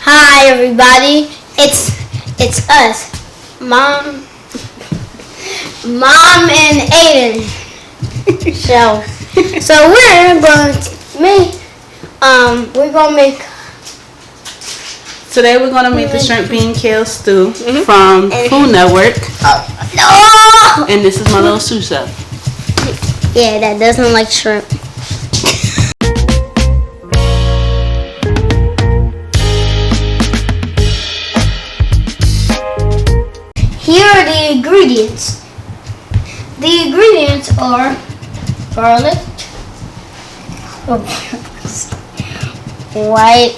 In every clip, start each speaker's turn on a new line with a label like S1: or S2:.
S1: Hi everybody, it's us, mom, and Aiden. So we're gonna make.
S2: Today we're gonna make the shrimp bean kale stew from Food Network.
S1: No.
S2: And this is my little sous chef.
S1: Yeah, that doesn't like shrimp. Here are the ingredients. The ingredients are garlic, white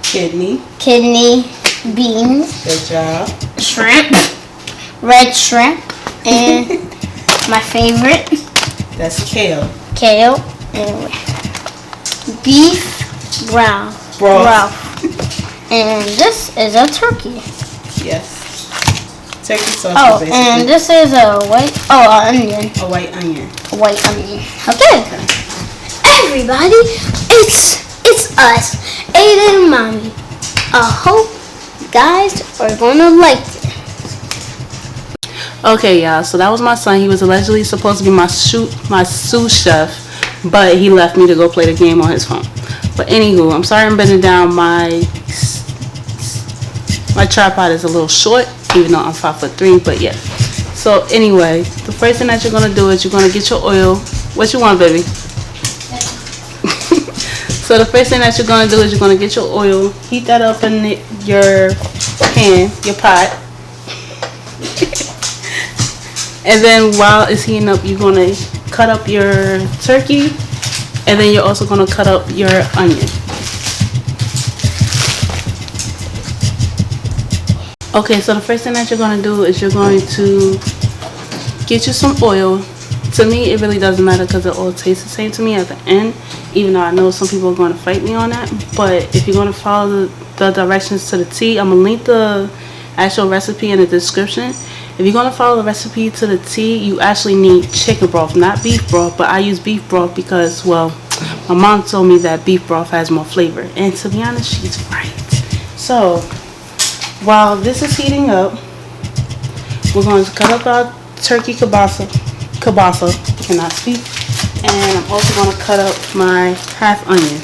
S2: Kidney
S1: beans,
S2: Good job.
S1: shrimp, red shrimp, and my favorite,
S2: That's kale.
S1: and beef broth. And this is a turkey.
S2: Yes. Turkey sausage, basically.
S1: And this is a onion.
S2: A white onion.
S1: Okay. Everybody, it's us, Aiden and Mommy. I hope you guys are gonna like it.
S2: Okay, y'all. So that was my son. He was allegedly supposed to be my sous chef, but he left me to go play the game on his phone. But anywho, I'm sorry I'm bending down. My tripod is a little short, even though I'm 5'3", but yeah. So anyway, the first thing that you're gonna do is you're gonna get your oil. What you want, baby? So the first thing that you're gonna do is you're gonna get your oil, heat that up in your pan, your pot, and then while it's heating up, you're gonna cut up your turkey, and then you're also gonna cut up your onion. Okay, so the first thing that you're going to do is you're going to get you some oil. To me, it really doesn't matter because it all tastes the same to me at the end, even though I know some people are going to fight me on that. But if you're going to follow the directions to the T, I'm going to link the actual recipe in the description. If you're going to follow the recipe to the T, you actually need chicken broth, not beef broth. But I use beef broth because, well, my mom told me that beef broth has more flavor. And to be honest, she's right. So while this is heating up, we're going to cut up our turkey kielbasa, cannot speak, and I'm also going to cut up my half onion.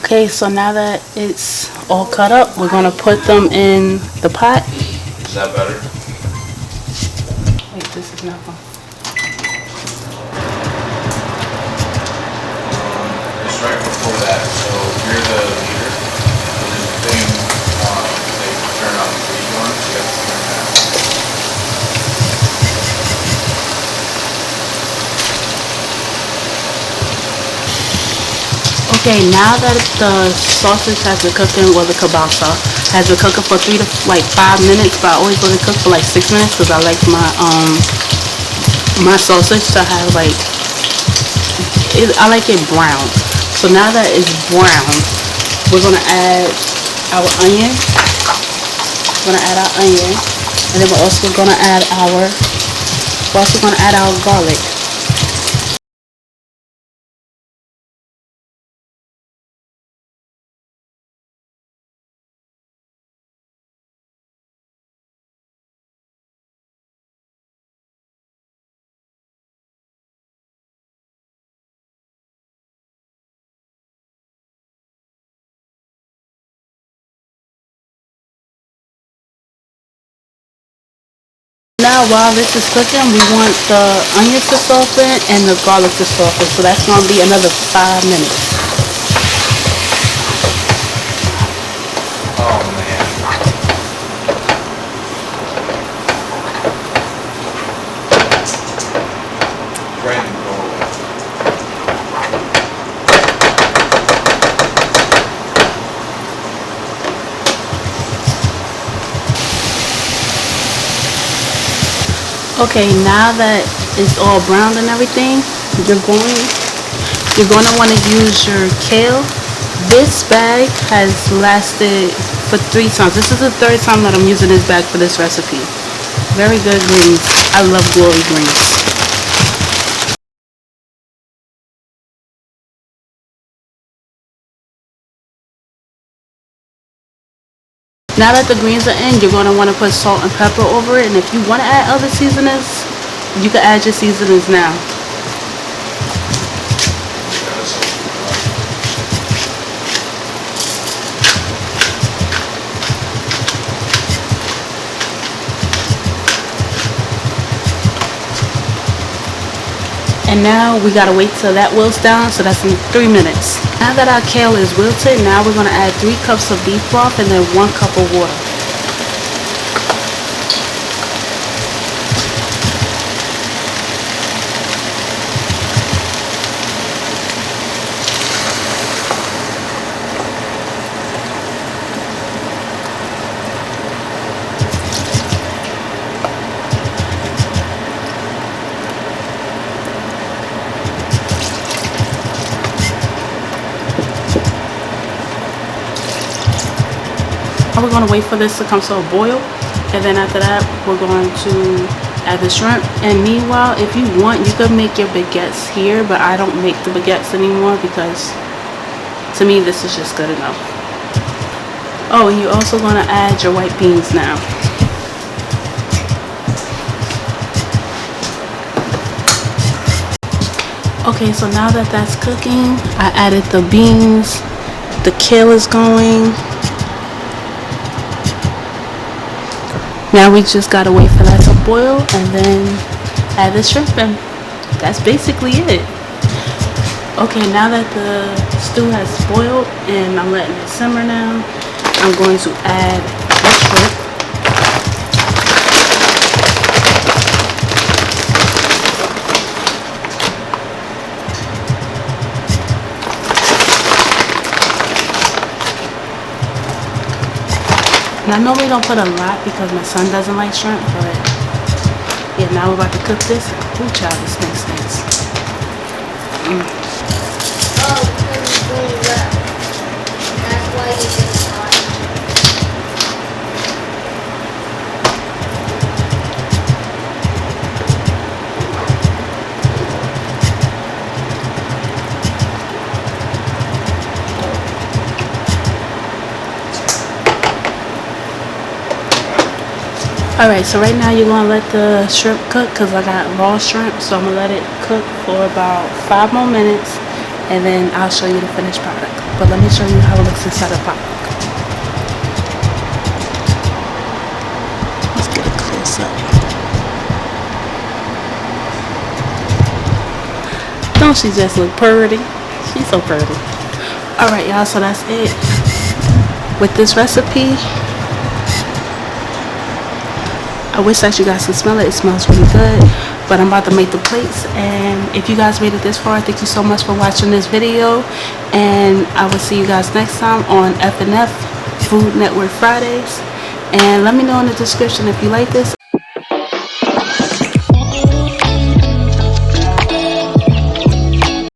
S2: Okay, so now that it's all cut up, we're going to put them in the pot.
S3: Is that better?
S2: Wait, this is not one.
S3: Just right before that, so you're the leader. So there's a thing that you turn on the green one, so you have to turn that.
S2: Okay, now that the sausage has been cooking, well, the kielbasa has been cooking for 3 to 5 minutes, but I always let it cook for 6 minutes because I like my sausage to have I like it brown. So now that it's brown, we're gonna add our onion. And then we're also gonna add our garlic. now while this is cooking, we want the onions to soften and the garlic to soften. So that's going to be another 5 minutes.
S3: Oh man. Right in the doorway.
S2: Okay, now that it's all browned and everything, you're going to want to use your kale. This bag has lasted for 3 times. This is the 3rd time that I'm using this bag for this recipe. Very good greens. I love glory greens. Now that the greens are in, you're going to want to put salt and pepper over it. And if you want to add other seasonings, you can add your seasonings now. And now we gotta wait till that wilts down, so that's in 3 minutes. Now that our kale is wilted, now we're gonna add 3 cups of beef broth and then 1 cup of water. We're going to wait for this to come to a boil, and then after that we're going to add the shrimp. And meanwhile, if you want, you could make your baguettes here, but I don't make the baguettes anymore because to me this is just good enough. Oh, and you're also going to add your white beans now. Okay, so now that that's cooking, I added the beans, the kale is going. Now we just gotta wait for that to boil and then add the shrimp in. That's basically it. Okay, now that the stew has boiled and I'm letting it simmer now, I'm going to add the shrimp. And I normally don't put a lot because my son doesn't like shrimp, but yeah, now we're about to cook this. Ooh, child, this thing stinks.
S1: Oh, because it's really rough. That's why you just thought.
S2: Alright, so right now you're going to let the shrimp cook because I got raw shrimp, so I'm going to let it cook for about 5 more minutes and then I'll show you the finished product. But let me show you how it looks inside the pot. Let's get a close up. Don't she just look pretty? She's so pretty. Alright y'all, so that's it with this recipe. I wish that you guys could smell it. It smells really good. But I'm about to make the plates. And if you guys made it this far, thank you so much for watching this video. And I will see you guys next time on F&F Food Network Fridays. And let me know in the description if you like this